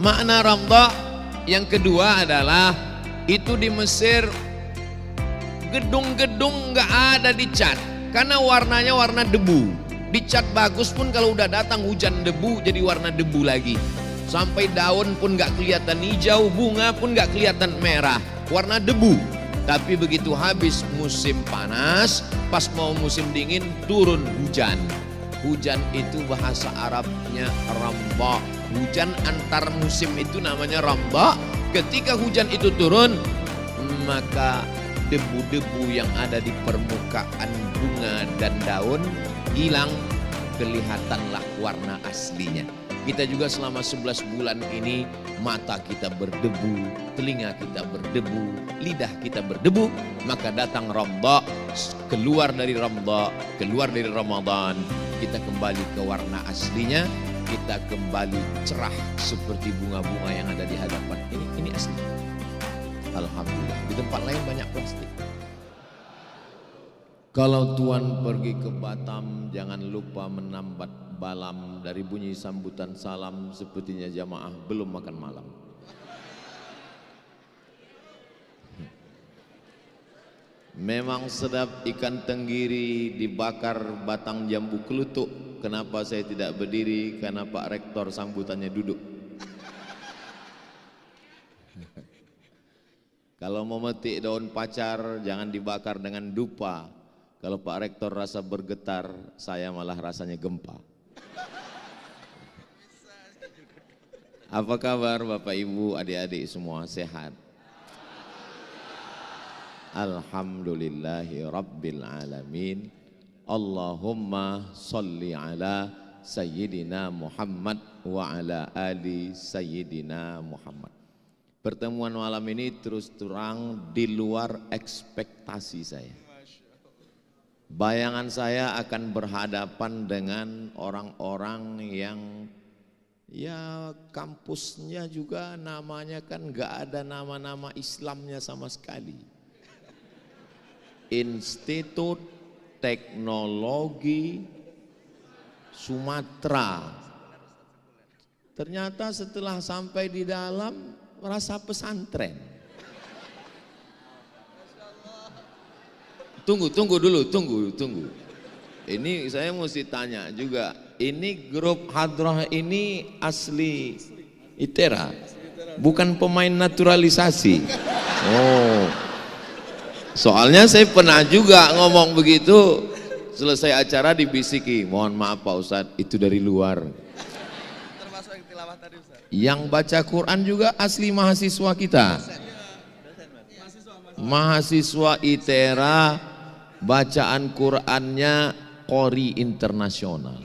Makna ramdha yang kedua adalah itu di Mesir gedung-gedung nggak ada dicat karena warnanya warna debu. Dicat bagus pun kalau udah datang hujan debu jadi warna debu lagi. Sampai daun pun nggak kelihatan hijau, bunga pun nggak kelihatan merah, warna debu. Tapi begitu habis musim panas, pas mau musim dingin turun hujan. Hujan itu bahasa Arabnya ramdha. Hujan antar musim itu namanya ramdha. Ketika hujan itu turun, maka debu-debu yang ada di permukaan bunga dan daun hilang, kelihatanlah warna aslinya. Kita juga selama 11 bulan ini mata kita berdebu, telinga kita berdebu, lidah kita berdebu, maka datang ramdha, keluar dari ramdha, keluar dari Ramadan, kita kembali ke warna aslinya, kita kembali cerah seperti bunga-bunga yang ada di hadapan. Ini asli. Alhamdulillah. Di tempat lain banyak plastik. Kalau tuan pergi ke Batam, jangan lupa menambat balam. Dari bunyi sambutan salam sepertinya jamaah belum makan malam. Memang sedap ikan tenggiri dibakar batang jambu kelutuk. Kenapa saya tidak berdiri? Karena Pak Rektor sambutannya duduk. Kalau mau metik daun pacar jangan dibakar dengan dupa. Kalau Pak Rektor rasa bergetar, saya malah rasanya gempa. Apa kabar Bapak Ibu, adik-adik semua sehat? Alhamdulillahi Rabbil Alamin. Allahumma salli ala Sayyidina Muhammad wa ala ali Sayyidina Muhammad. Pertemuan malam ini terus terang di luar ekspektasi saya. Bayangan saya akan berhadapan dengan orang-orang yang ya kampusnya juga namanya kan gak ada nama-nama Islamnya sama sekali. Institut Teknologi Sumatera. Ternyata setelah sampai di dalam merasa pesantren. Tunggu dulu. Ini saya mesti tanya juga. Ini grup Hadrah ini asli ITERA, bukan pemain naturalisasi. Oh, soalnya saya pernah juga ngomong begitu. Selesai acara dibisiki, mohon maaf Pak Ustadz, itu dari luar. Termasuk yang tilawah tadi Ustaz. Yang baca Quran juga asli mahasiswa kita. Mahasiswa ITERA, bacaan Qurannya Qori Internasional.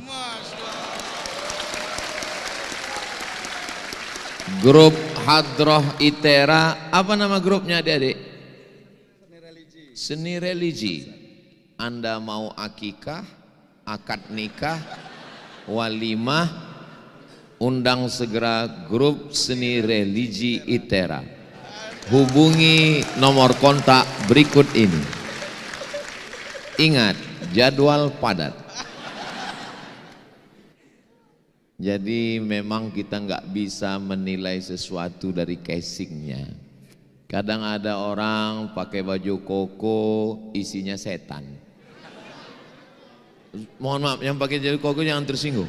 Grup Hadrah ITERA, apa nama grupnya adik-adik? Seni religi. Anda mau akikah, akad nikah, walimah, undang segera grup seni religi ITERA. Hubungi nomor kontak berikut ini. Ingat, jadwal padat. Jadi memang kita nggak bisa menilai sesuatu dari casingnya. Kadang ada orang pakai baju koko isinya setan. Mohon maaf, yang pakai baju koko jangan tersinggung.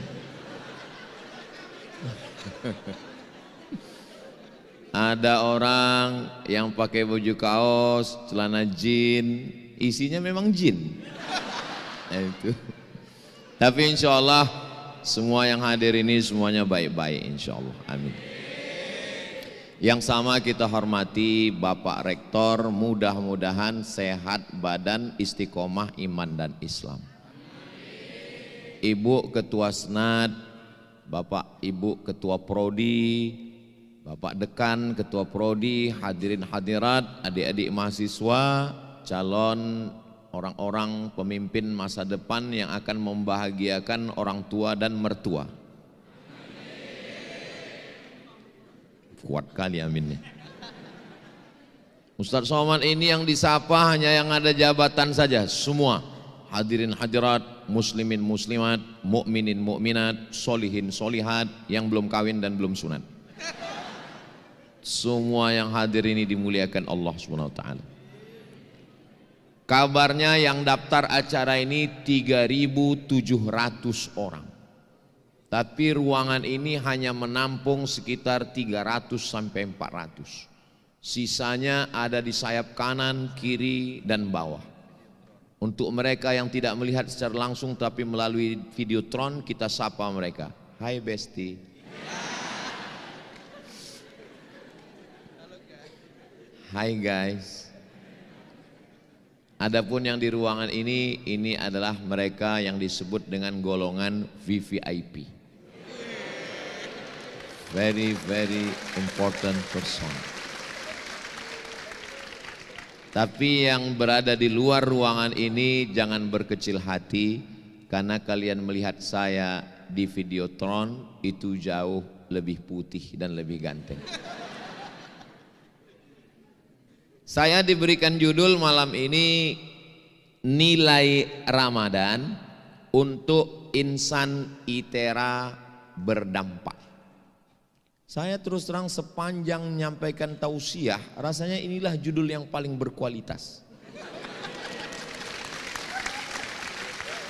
Ada orang yang pakai baju kaos, celana jin, isinya memang jin. Nah, itu. Tapi insya Allah semua yang hadir ini semuanya baik-baik insya Allah. Amin. Yang sama kita hormati Bapak Rektor, mudah-mudahan sehat badan, istiqomah iman dan Islam. Ibu Ketua Senat, Bapak Ibu Ketua Prodi, Bapak Dekan Ketua Prodi, hadirin hadirat, adik-adik mahasiswa, calon orang-orang pemimpin masa depan yang akan membahagiakan orang tua dan mertua. Kuat kali aminnya. Ustadz Somad ini yang disapa hanya yang ada jabatan saja. Semua hadirin hadirat, muslimin muslimat, mukminin mukminat, solihin solihat, yang belum kawin dan belum sunat. Semua yang hadir ini dimuliakan Allah Subhanahu wa taala. Kabarnya yang daftar acara ini 3.700 orang. Tapi ruangan ini hanya menampung sekitar 300 sampai 400. Sisanya ada di sayap kanan, kiri, dan bawah. Untuk mereka yang tidak melihat secara langsung tapi melalui videotron, kita sapa mereka. Hai Besti. Hai guys. Adapun yang di ruangan ini adalah mereka yang disebut dengan golongan VVIP. Very, very important person. Tapi yang berada di luar ruangan ini jangan berkecil hati, karena kalian melihat saya di videotron itu jauh lebih putih dan lebih ganteng. Saya diberikan judul malam ini nilai Ramadan untuk insan ITERA berdampak. Saya terus terang sepanjang menyampaikan tausiah, rasanya inilah judul yang paling berkualitas.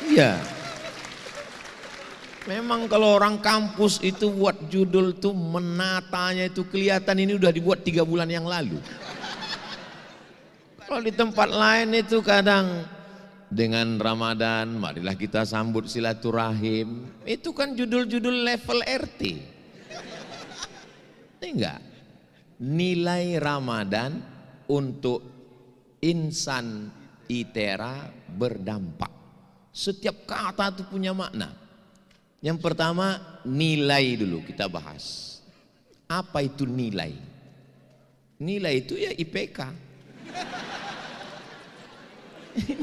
Iya. Memang kalau orang kampus itu buat judul tuh menatanya itu kelihatan ini udah dibuat 3 bulan yang lalu. Kalau di tempat lain itu kadang dengan Ramadan, marilah kita sambut silaturahim. Itu kan judul-judul level RT. Enggak. Nilai Ramadan untuk insan ITERA berdampak. Setiap kata itu punya makna. Yang pertama, nilai dulu kita bahas. Apa itu nilai? Nilai itu ya IPK.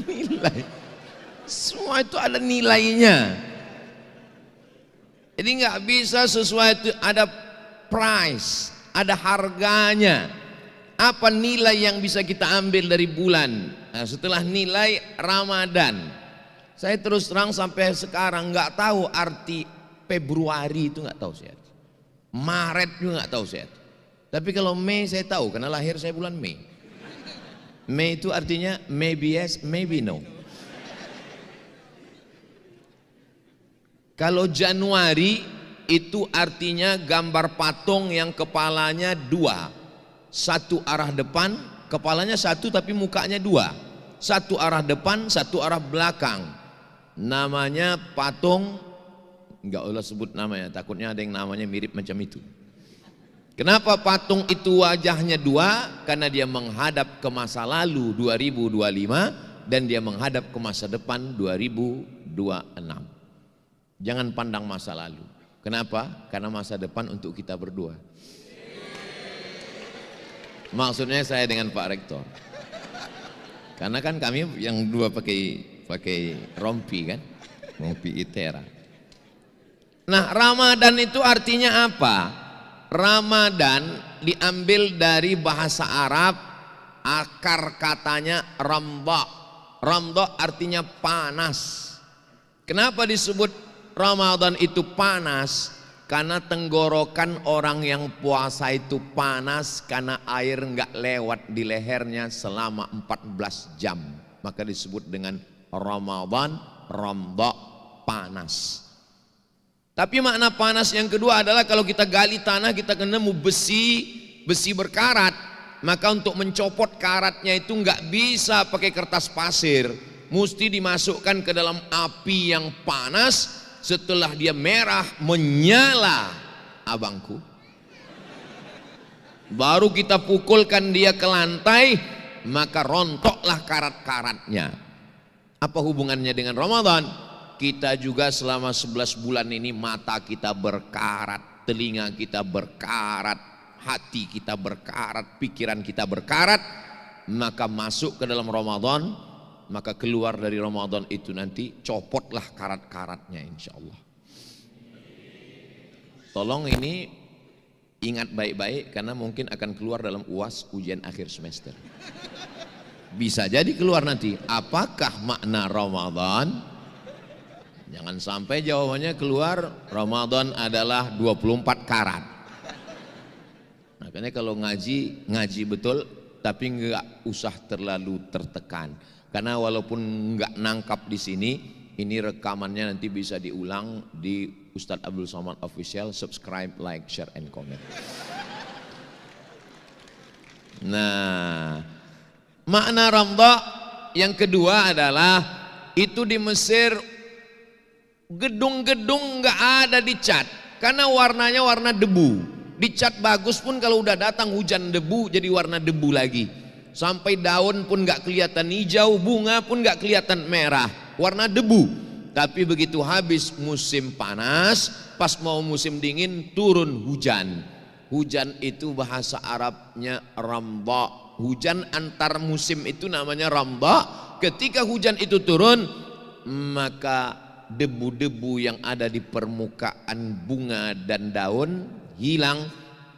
Nilai. Semua itu ada nilainya. Jadi nggak bisa sesuatu ada price, ada harganya. Apa nilai yang bisa kita ambil dari bulan? Nah, setelah nilai Ramadan, saya terus terang sampai sekarang nggak tahu arti Februari itu, nggak tahu saya. Maret juga nggak tahu saya. Tapi kalau Mei saya tahu karena lahir saya bulan Mei. Mei itu artinya maybe yes, maybe no. Kalau Januari itu artinya gambar patung yang kepalanya 2. Satu arah depan, kepalanya 1 tapi mukanya 2. Satu arah depan, satu arah belakang. Namanya patung, enggak usah sebut namanya, takutnya ada yang namanya mirip macam itu. Kenapa patung itu wajahnya 2? Karena dia menghadap ke masa lalu 2025 dan dia menghadap ke masa depan 2026. Jangan pandang masa lalu. Kenapa? Karena masa depan untuk kita berdua. Maksudnya saya dengan Pak Rektor. Karena kan kami yang dua pakai rompi kan, rompi ITERA. Nah, Ramadan itu artinya apa? Ramadan diambil dari bahasa Arab, akar katanya ramda. Ramda artinya panas. Kenapa disebut Ramadan itu panas? Karena tenggorokan orang yang puasa itu panas karena air enggak lewat di lehernya selama 14 jam. Maka disebut dengan Ramadan, ramda, panas. Tapi makna panas yang kedua adalah kalau kita gali tanah kita nemu besi berkarat. Maka untuk mencopot karatnya itu enggak bisa pakai kertas pasir. Mesti dimasukkan ke dalam api yang panas. Setelah dia merah menyala, abangku, baru kita pukulkan dia ke lantai, maka rontoklah karat-karatnya. Apa hubungannya dengan Ramadan? Kita juga selama 11 bulan ini mata kita berkarat, telinga kita berkarat, hati kita berkarat, pikiran kita berkarat. Maka masuk ke dalam Ramadan, maka keluar dari Ramadan itu nanti copotlah karat-karatnya insya Allah. Tolong ini ingat baik-baik karena mungkin akan keluar dalam UAS ujian akhir semester. Bisa jadi keluar nanti. Apakah makna Ramadan? Jangan sampai jawabannya keluar Ramadan adalah 24 karat. Nah, Makanya kalau ngaji, ngaji betul, tapi nggak usah terlalu tertekan. Karena walaupun nggak nangkap di sini, ini rekamannya nanti bisa diulang di Ustadz Abdul Somad Official. Subscribe, like, share, and comment. Nah, makna ramdha yang kedua adalah itu di Mesir gedung-gedung nggak ada dicat karena warnanya warna debu. Dicat bagus pun kalau udah datang hujan debu jadi warna debu lagi. Sampai daun pun nggak kelihatan hijau, bunga pun nggak kelihatan merah, warna debu. Tapi begitu habis musim panas, pas mau musim dingin turun hujan. Hujan itu bahasa Arabnya ramdha. Hujan antar musim itu namanya ramdha. Ketika hujan itu turun, maka debu-debu yang ada di permukaan bunga dan daun hilang,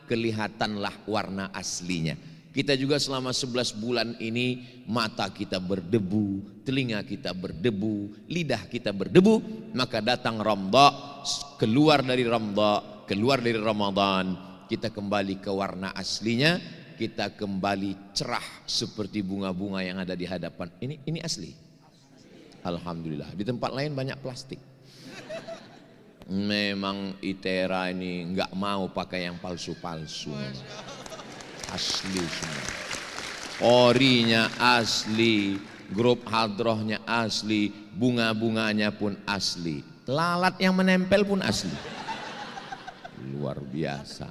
kelihatanlah warna aslinya. Kita juga selama 11 bulan ini mata kita berdebu, telinga kita berdebu, lidah kita berdebu, maka datang ramdha, keluar dari ramdha, keluar dari Ramadan, kita kembali ke warna aslinya, kita kembali cerah seperti bunga-bunga yang ada di hadapan. Ini asli. Alhamdulillah. Di tempat lain banyak plastik. Memang ITERA ini nggak mau pakai yang palsu-palsu. Asli semua. Orinya asli, grup hadrohnya asli, bunga-bunganya pun asli, lalat yang menempel pun asli. Luar biasa.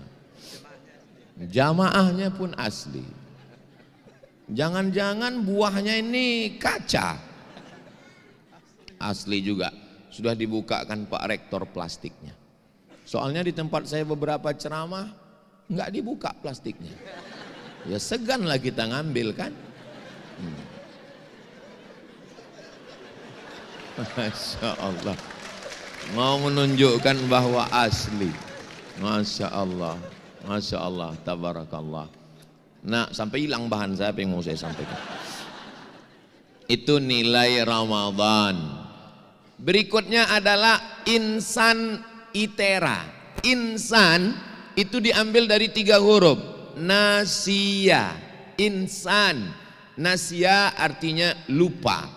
Jamaahnya pun asli. Jangan-jangan buahnya ini kaca. Asli juga. Sudah dibukakan Pak Rektor plastiknya. Soalnya di tempat saya beberapa ceramah nggak dibuka plastiknya. Ya segan lah kita ngambil kan. Masya Allah. Mau menunjukkan bahwa asli. Masya Allah. Masya Allah. Tabarakallah. Nah sampai hilang bahan saya, apa yang mau saya sampaikan. Itu nilai Ramadan. Berikutnya adalah insan ITERA. Insan itu diambil dari 3 huruf. Nasia, insan. Nasia artinya lupa.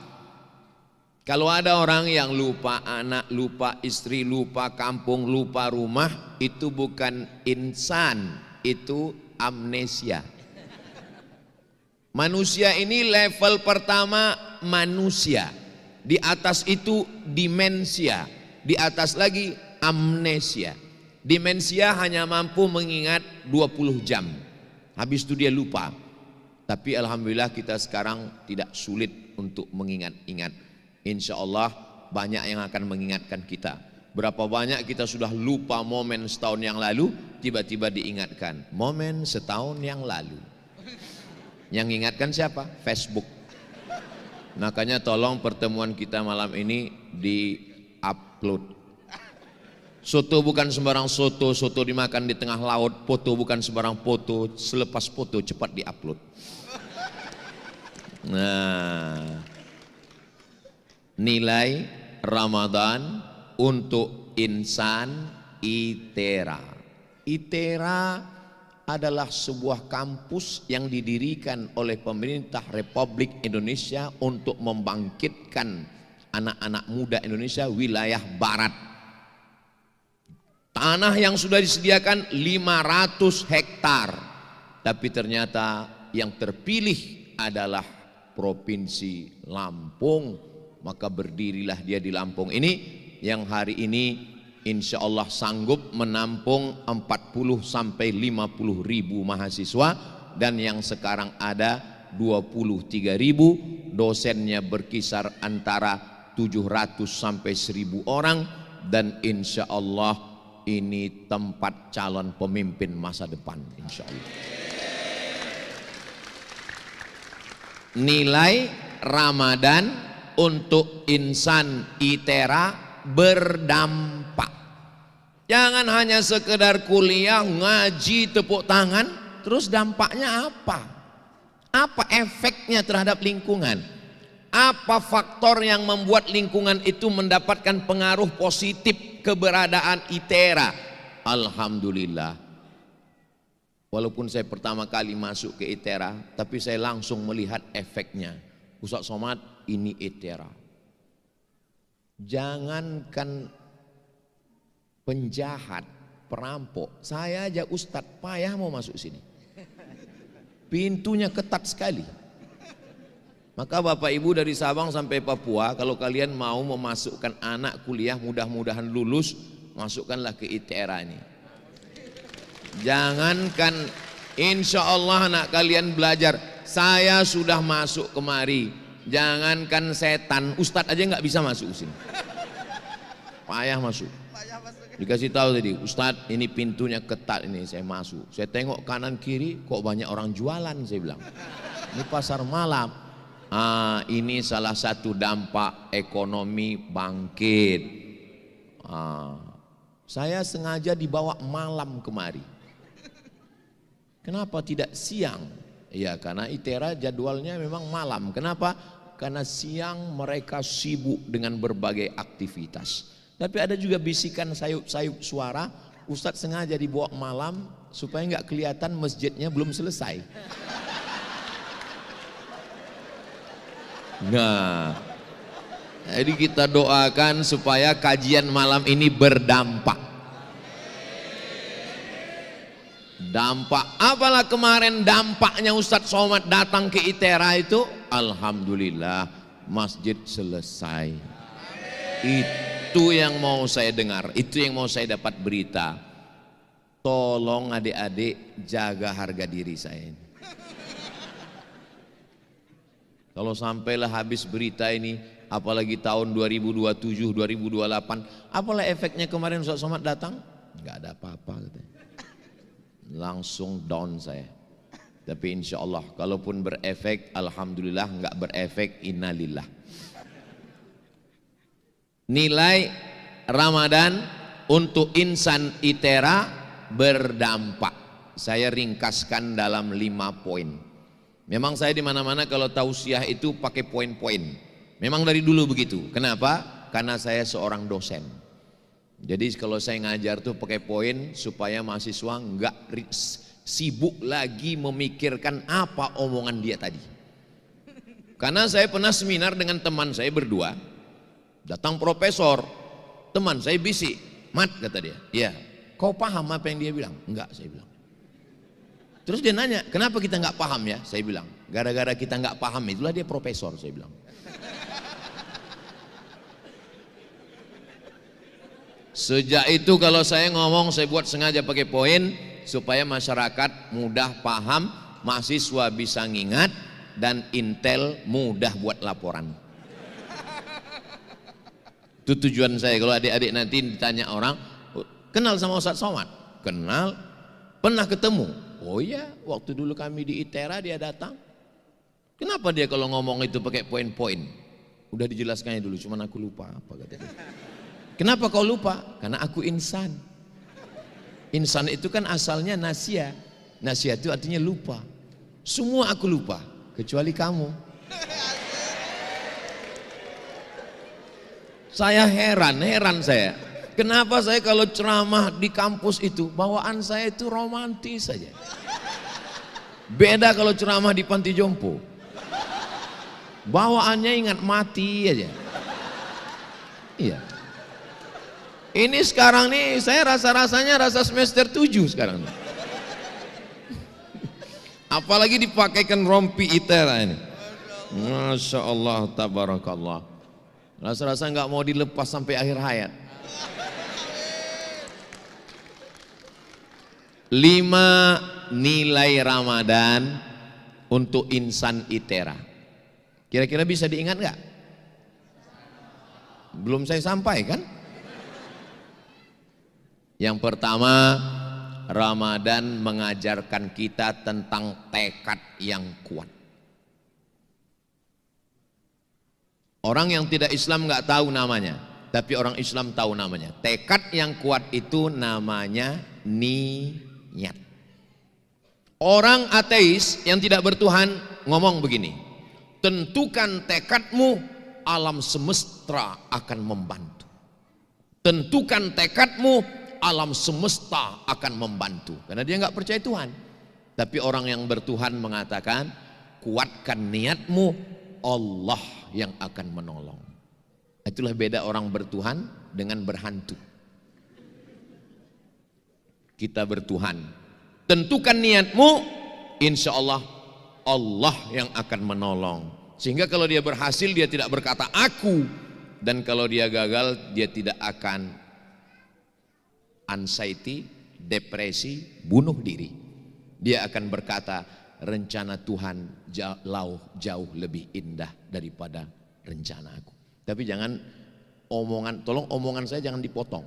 Kalau ada orang yang lupa anak, lupa istri, lupa kampung, lupa rumah, itu bukan insan, itu amnesia. Manusia ini level pertama manusia. Di atas itu dimensia, di atas lagi amnesia. Dimensia hanya mampu mengingat 20 jam, habis itu dia lupa. Tapi alhamdulillah kita sekarang tidak sulit untuk mengingat-ingat. Insya Allah banyak yang akan mengingatkan kita. Berapa banyak kita sudah lupa momen setahun yang lalu, tiba-tiba diingatkan. Momen setahun yang lalu. Yang ingatkan siapa? Facebook. Makanya tolong pertemuan kita malam ini di-upload. Soto bukan sembarang soto, soto dimakan di tengah laut. Foto bukan sembarang foto, selepas foto cepat di-upload. Nah, nilai Ramadan untuk insan ITERA. ITERA adalah sebuah kampus yang didirikan oleh pemerintah Republik Indonesia untuk membangkitkan anak-anak muda Indonesia wilayah barat. Tanah yang sudah disediakan 500 hektar, tapi ternyata yang terpilih adalah Provinsi Lampung. Maka berdirilah dia di Lampung ini yang hari ini insya Allah sanggup menampung 40 sampai 50 ribu mahasiswa, dan yang sekarang ada 23 ribu, dosennya berkisar antara 700 sampai 1000 orang, dan insya Allah ini tempat calon pemimpin masa depan insya Allah. Nilai Ramadan untuk insan ITERA berdampak. Jangan hanya sekedar kuliah, ngaji, tepuk tangan, terus dampaknya apa? Apa efeknya terhadap lingkungan? Apa faktor yang membuat lingkungan itu mendapatkan pengaruh positif keberadaan ITERA? Alhamdulillah. Walaupun saya pertama kali masuk ke ITERA, tapi saya langsung melihat efeknya. Ustaz Somad, ini ITERA. Jangankan penjahat, perampok, saya aja Ustadz payah mau masuk sini. Pintunya ketat sekali. Maka Bapak Ibu dari Sabang sampai Papua, kalau kalian mau memasukkan anak kuliah, mudah-mudahan lulus, masukkanlah ke ITERA ini. Jangankan insya Allah anak kalian belajar, saya sudah masuk kemari. Jangankan setan, Ustadz aja nggak bisa masuk ke sini. Payah masuk. Dikasih tahu tadi, Ustadz ini pintunya ketat ini, saya masuk. Saya tengok kanan kiri, kok banyak orang jualan, saya bilang. Ini pasar malam. Ini salah satu dampak ekonomi bangkit. Saya sengaja dibawa malam kemari. Kenapa tidak siang? Ya karena ITERA jadwalnya memang malam. Kenapa? Karena siang mereka sibuk dengan berbagai aktivitas. Tapi ada juga bisikan sayup-sayup suara, Ustadz sengaja dibawa malam supaya nggak kelihatan masjidnya belum selesai. Nah, jadi kita doakan supaya kajian malam ini berdampak. Dampak, apalah kemarin dampaknya Ustadz Somad datang ke ITERA itu, alhamdulillah masjid selesai. Itu yang mau saya dengar, itu yang mau saya dapat berita. Tolong adik-adik jaga harga diri saya ini. Kalau sampailah habis berita ini, apalagi tahun 2027, 2028, apalah efeknya kemarin Ustadz Somad datang? Enggak ada apa-apa katanya. Langsung down saya. Tapi insya Allah kalaupun berefek, alhamdulillah, enggak berefek, innalillah. Nilai Ramadan untuk insan ITERA berdampak. Saya ringkaskan dalam 5 poin. Memang saya di mana-mana kalau tausiah itu pakai poin-poin. Memang dari dulu begitu. Kenapa? Karena saya seorang dosen. Jadi kalau saya ngajar tuh pakai poin supaya mahasiswa enggak sibuk lagi memikirkan apa omongan dia tadi. Karena saya pernah seminar dengan teman saya berdua. Datang profesor, teman saya bisik, Mat kata dia, iya, kau paham apa yang dia bilang? Enggak, saya bilang. Terus dia nanya, kenapa kita enggak paham ya? Saya bilang, gara-gara kita enggak paham itulah dia profesor, saya bilang. Sejak itu kalau saya ngomong, saya buat sengaja pakai poin supaya masyarakat mudah paham, mahasiswa bisa ngingat, dan intel mudah buat laporan. Itu tujuan saya. Kalau adik-adik nanti ditanya orang, kenal sama Ustadz Somad? Kenal. Pernah ketemu? Oh iya, waktu dulu kami di ITERA dia datang. Kenapa dia kalau ngomong itu pakai poin-poin? Udah dijelaskannya dulu, cuman aku lupa apa katanya. Kenapa kau lupa? Karena aku insan. Insan itu kan asalnya nasia. Nasia itu artinya lupa. Semua aku lupa, kecuali kamu. Saya heran saya. Kenapa saya kalau ceramah di kampus itu, bawaan saya itu romantis saja. Beda kalau ceramah di panti jompo. Bawaannya ingat mati aja. Iya. Ini sekarang nih saya rasa-rasanya rasa semester 7 sekarang nih. Apalagi dipakaikan rompi ITERA ini. Masya Allah, tabarakallah. Rasa-rasa nggak mau dilepas sampai akhir hayat. 5 nilai Ramadan untuk insan ITERA. Kira-kira bisa diingat nggak? Belum saya sampaikan. Yang pertama, Ramadan mengajarkan kita tentang tekad yang kuat. Orang yang tidak Islam nggak tahu namanya, tapi orang Islam tahu namanya. Tekad yang kuat itu namanya niat. Orang ateis yang tidak bertuhan ngomong begini, tentukan tekadmu, alam semesta akan membantu. Tentukan tekadmu, alam semesta akan membantu. Karena dia nggak percaya Tuhan. Tapi orang yang bertuhan mengatakan, kuatkan niatmu, Allah yang akan menolong. Itulah beda orang bertuhan dengan berhantu. Kita bertuhan, tentukan niatmu, insya Allah Allah yang akan menolong. Sehingga kalau dia berhasil, dia tidak berkata aku, dan kalau dia gagal, dia tidak akan anxiety, depresi, bunuh diri. Dia akan berkata, rencana Tuhan jauh lebih indah daripada rencana aku. Tapi jangan tolong omongan saya jangan dipotong.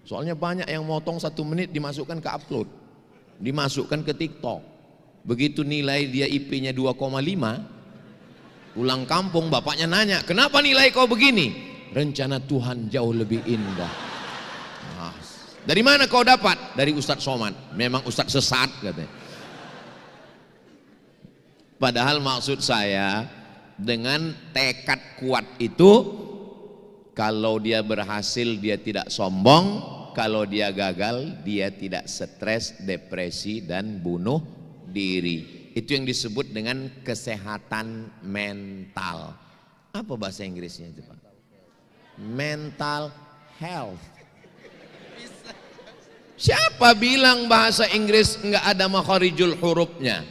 Soalnya banyak yang motong 1 menit dimasukkan ke upload, dimasukkan ke TikTok. Begitu nilai dia IP-nya 2,5, pulang kampung bapaknya nanya, kenapa nilai kau begini? Rencana Tuhan jauh lebih indah. Nah, dari mana kau dapat? Dari Ustadz Somad. Memang Ustadz sesat katanya. Padahal maksud saya, dengan tekad kuat itu, kalau dia berhasil dia tidak sombong, kalau dia gagal dia tidak stres, depresi dan bunuh diri. Itu yang disebut dengan kesehatan mental. Apa bahasa Inggrisnya itu, Pak? Mental health. Siapa bilang bahasa Inggris enggak ada makharijul hurufnya?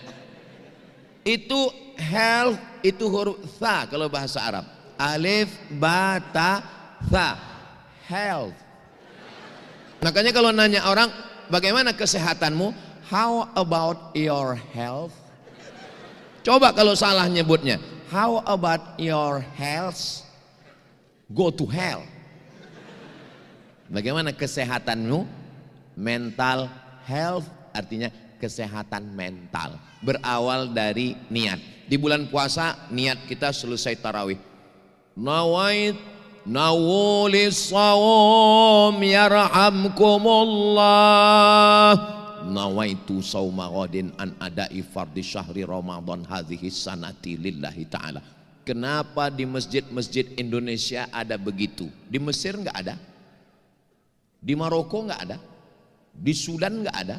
Itu health, itu huruf tha kalau bahasa Arab. Alif, ba, ta, tha. Health. Makanya kalau nanya orang, bagaimana kesehatanmu? How about your health? Coba kalau salah nyebutnya. How about your health? Go to hell. Bagaimana kesehatanmu? Mental health artinya kesehatan mental. Berawal dari niat. Di bulan puasa niat kita selesai tarawih. Nawulis sawm yarhamkumullah. Nawaitu sawma ghadin an adai fardhi syahri Ramadan hadhihi sanati lillahi ta'ala. Kenapa di masjid-masjid Indonesia ada begitu? Di Mesir enggak ada, di Maroko enggak ada, di Sudan enggak ada.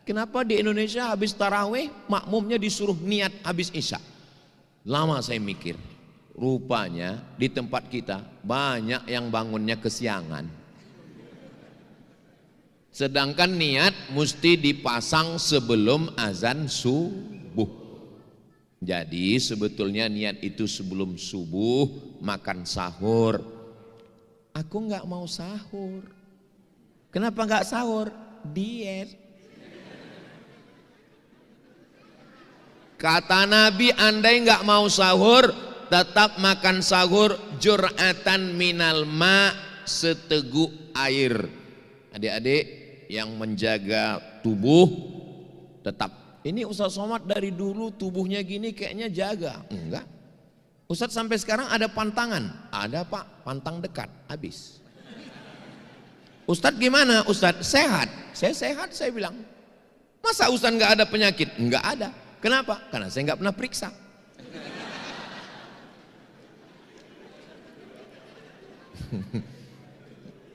Kenapa di Indonesia habis tarawih makmumnya disuruh niat habis isya? Lama saya mikir, rupanya di tempat kita banyak yang bangunnya kesiangan. Sedangkan niat mesti dipasang sebelum azan subuh. Jadi sebetulnya niat itu sebelum subuh makan sahur. Aku nggak mau sahur. Kenapa nggak sahur? Diet. Kata Nabi, andai nggak mau sahur, tetap makan sahur jur'atan minal ma, seteguk air. Adik-adik yang menjaga tubuh, tetap. Ini Ustadz Somad dari dulu tubuhnya gini kayaknya jaga. Enggak. Ustadz sampai sekarang ada pantangan. Ada Pak, pantang dekat, habis. Ustadz gimana? Ustadz sehat. Saya sehat, saya bilang. Masa Ustadz nggak ada penyakit? Enggak ada. Kenapa? Karena saya nggak pernah periksa.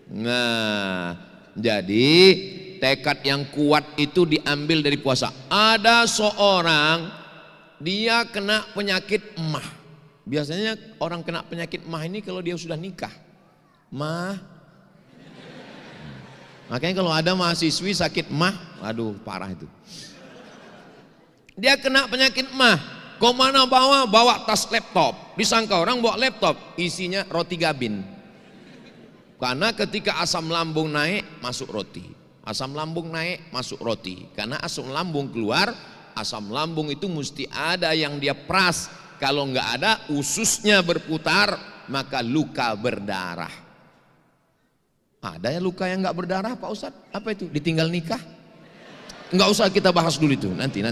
Nah, jadi tekad yang kuat itu diambil dari puasa. Ada seorang dia kena penyakit emah. Biasanya orang kena penyakit emah ini kalau dia sudah nikah. Mah. Makanya kalau ada mahasiswi sakit emah, aduh parah itu. Dia kena penyakit emah. Kemana bawa tas laptop. Disangka orang bawa laptop, isinya roti gabin. Karena ketika asam lambung naik, masuk roti. Asam lambung naik, masuk roti. Karena asam lambung keluar, asam lambung itu mesti ada yang dia peras. Kalau nggak ada, ususnya berputar, maka luka berdarah. Ada ya luka yang nggak berdarah Pak Ustadz? Apa itu? Ditinggal nikah? Nggak usah kita bahas dulu itu, nanti.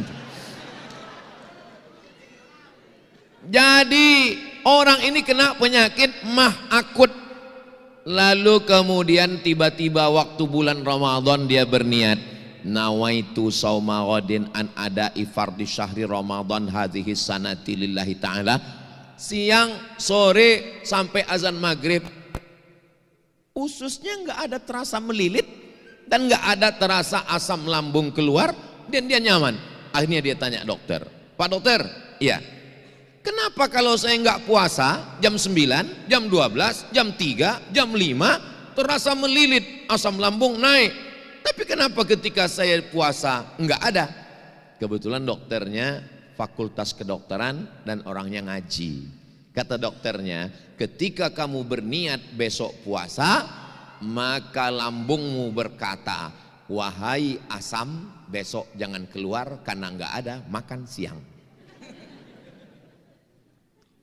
Jadi orang ini kena penyakit mah akut. Lalu kemudian tiba-tiba waktu bulan Ramadan dia berniat, nawaitu sauma ghadin an ada'i fardhi syahri Ramadan hadhihi sanati lillahi ta'ala. Siang, sore sampai azan maghrib, ususnya nggak ada terasa melilit dan nggak ada terasa asam lambung keluar. dan dia nyaman. Akhirnya dia tanya dokter, Pak dokter, iya, kenapa kalau saya nggak puasa jam 9, jam 12, jam 3, jam 5 terasa melilit, asam lambung naik, tapi kenapa ketika saya puasa nggak ada? Kebetulan dokternya fakultas kedokteran dan orangnya ngaji. Kata dokternya, ketika kamu berniat besok puasa, maka lambungmu berkata, wahai asam, besok jangan keluar karena nggak ada makan siang.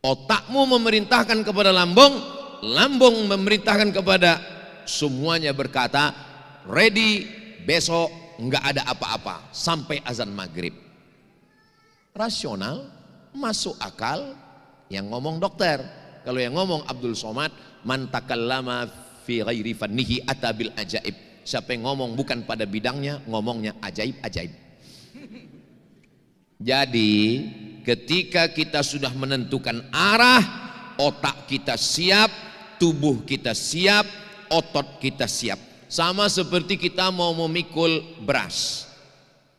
Otakmu memerintahkan kepada lambung, lambung memerintahkan kepada semuanya berkata, ready, besok nggak ada apa-apa sampai azan maghrib. Rasional, masuk akal. Yang ngomong dokter. Kalau yang ngomong Abdul Somad, man takallama fi ghairi fannihi atabil ajaib. Siapa yang ngomong bukan pada bidangnya, ngomongnya ajaib-ajaib. Jadi ketika kita sudah menentukan arah, otak kita siap, tubuh kita siap, otot kita siap. Sama seperti kita mau memikul beras.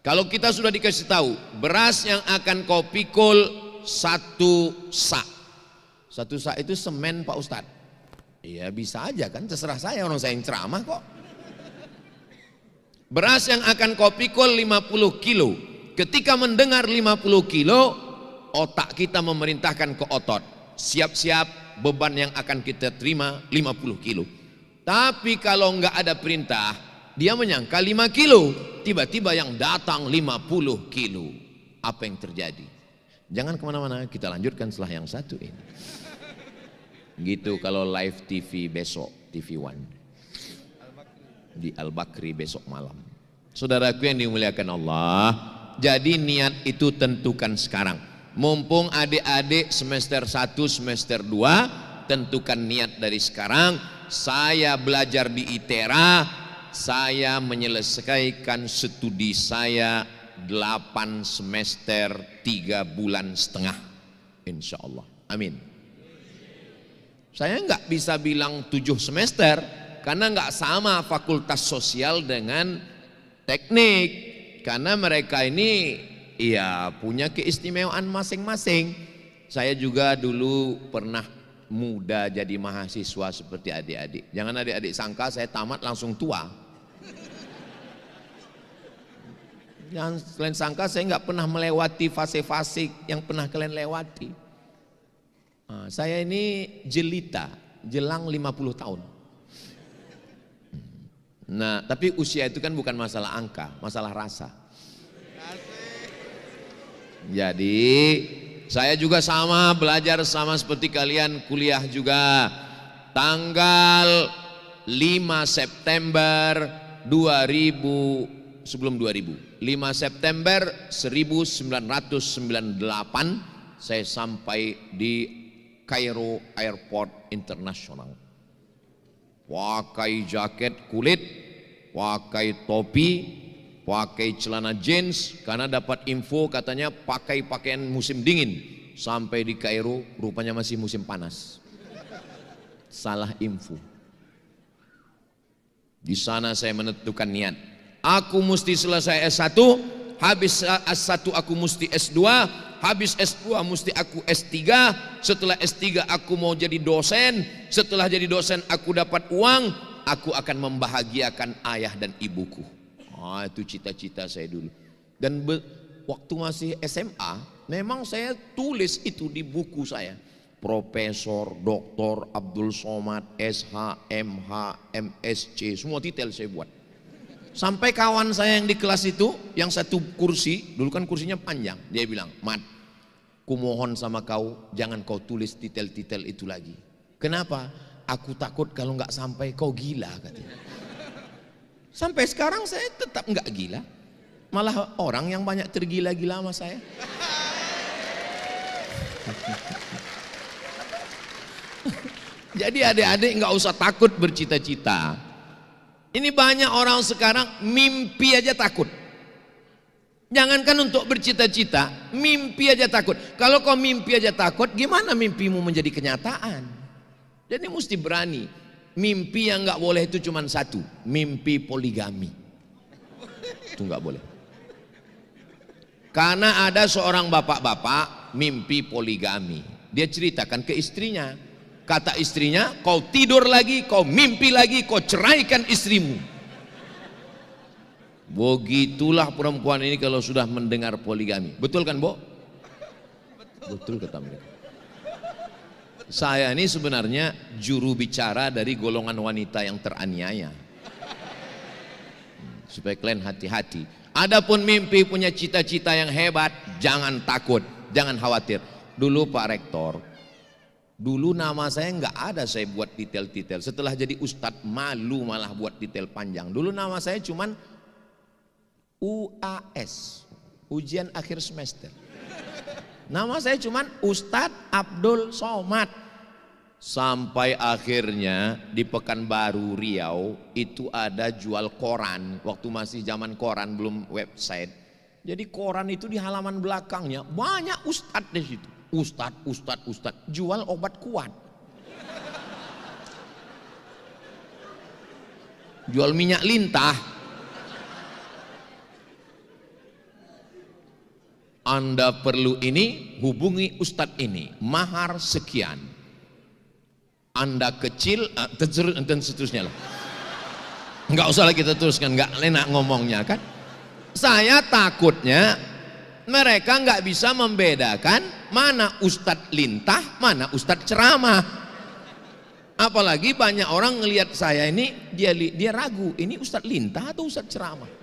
Kalau kita sudah dikasih tahu, beras yang akan kau pikul 1 sak. 1 sak itu semen Pak Ustadz. Iya bisa aja kan, terserah saya, orang saya yang ceramah kok. Beras yang akan kau pikul 50 kilo. Ketika mendengar 50 kilo, otak kita memerintahkan ke otot, siap-siap beban yang akan kita terima 50 kilo. Tapi kalau nggak ada perintah, dia menyangka 5 kilo. Tiba-tiba yang datang 50 kilo. Apa yang terjadi? Jangan kemana-mana, kita lanjutkan setelah yang satu ini. Gitu kalau live TV besok, TV One di Al-Bakri besok malam. Saudaraku yang dimuliakan Allah, jadi niat itu tentukan sekarang. Mumpung adik-adik semester 1, semester 2, tentukan niat dari sekarang. Saya belajar di ITERA, saya menyelesaikan studi saya 8 semester 3 bulan setengah, insya Allah, amin. Saya nggak bisa bilang 7 semester karena nggak sama fakultas sosial dengan teknik, karena mereka ini ya punya keistimewaan masing-masing. Saya juga dulu pernah muda jadi mahasiswa seperti adik-adik. Jangan adik-adik sangka saya tamat langsung tua. Jangan kalian sangka saya nggak pernah melewati fase-fase yang pernah kalian lewati. Saya ini jelita, jelang 50 tahun. Nah, tapi usia itu kan bukan masalah angka, masalah rasa. Jadi saya juga sama, belajar sama seperti kalian, kuliah juga. Tanggal 5 September 2000, sebelum 2000, 5 September 1998 saya sampai di Kairo Airport International. Pakai jaket kulit, pakai topi, pakai celana jeans, karena dapat info katanya pakai pakaian musim dingin. Sampai di Kairo rupanya masih musim panas. Salah info. Di sana saya menentukan niat. Aku mesti selesai S1, habis S1 aku mesti S2, habis S2 mesti aku S3, setelah S3 aku mau jadi dosen, setelah jadi dosen aku dapat uang, aku akan membahagiakan ayah dan ibuku. Itu cita-cita saya dulu. Dan waktu masih SMA, memang saya tulis itu di buku saya. Profesor, Dr. Abdul Somad, SH, MH, MSc, semua titel saya buat. Sampai kawan saya yang di kelas itu, yang satu kursi, dulu kan kursinya panjang, dia bilang, Mat, kumohon sama kau, jangan kau tulis titel-titel itu lagi. Kenapa? Aku takut kalau nggak sampai kau gila, katanya. Sampai sekarang saya tetap nggak gila, malah orang yang banyak tergila-gila sama saya. Jadi adik-adik nggak usah takut bercita-cita. Ini banyak orang sekarang mimpi aja takut. Jangankan untuk bercita-cita, mimpi aja takut. Kalau kau mimpi aja takut, gimana mimpimu menjadi kenyataan? Jadi mesti berani. Mimpi yang nggak boleh itu cuma satu, mimpi poligami. Itu nggak boleh. Karena ada seorang bapak-bapak mimpi poligami. Dia ceritakan ke istrinya. Kata istrinya, kau tidur lagi, kau mimpi lagi, kau ceraikan istrimu. Begitulah perempuan ini kalau sudah mendengar poligami. Betul kan, Bo? Betul kata mereka. Saya ini sebenarnya juru bicara dari golongan wanita yang teraniaya. Supaya kalian hati-hati. Adapun mimpi punya cita-cita yang hebat, jangan takut, jangan khawatir. Dulu Pak Rektor, dulu nama saya nggak ada saya buat detail-detail. Setelah jadi ustadz malu malah buat detail panjang. Dulu nama saya cuman UAS, ujian akhir semester. Nama saya cuman Ustadz Abdul Somad. Sampai akhirnya di Pekanbaru Riau itu ada jual koran. Waktu masih zaman koran belum website. Jadi koran itu di halaman belakangnya banyak ustadz di situ. Ustadz jual obat kuat. Jual minyak lintah. Anda perlu ini, hubungi ustadz ini, mahar sekian. Anda kecil, dan seterusnya lah. Enggak usah lagi kita teruskan, enggak enak ngomongnya kan. Saya takutnya mereka enggak bisa membedakan mana ustadz lintah, mana ustadz ceramah. Apalagi banyak orang ngelihat saya ini, dia ragu, ini ustadz lintah atau ustadz ceramah.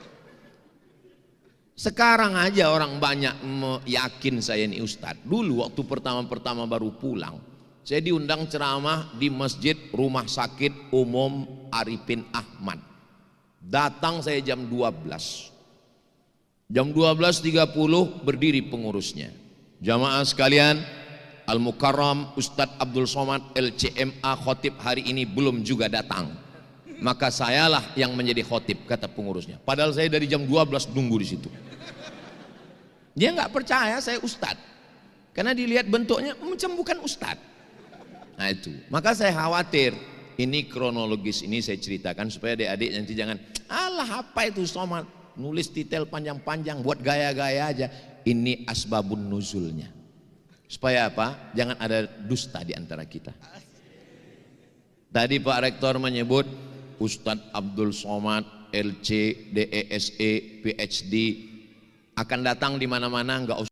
Sekarang aja orang banyak yakin saya ini ustadz. Dulu waktu pertama-pertama baru pulang, saya diundang ceramah di Masjid Rumah Sakit Umum Arifin Ahmad. Datang saya jam 12. Jam 12.30 berdiri pengurusnya. Jamaah sekalian, Al-Mukarram Ustadz Abdul Somad LCMA khotib hari ini belum juga datang. Maka sayalah yang menjadi khotib, kata pengurusnya. Padahal saya dari jam 12 nunggu di situ. Dia nggak percaya saya ustadz, karena dilihat bentuknya macam bukan ustadz. Nah itu, maka saya khawatir. Ini kronologis ini saya ceritakan supaya adik-adik nanti jangan, alah apa itu Somad, nulis detail panjang-panjang buat gaya-gaya aja. Ini asbabun nuzulnya. Supaya apa? Jangan ada dusta di antara kita. Tadi Pak Rektor menyebut Ustadz Abdul Somad, LC, DESE, PhD akan datang di mana-mana, enggak usah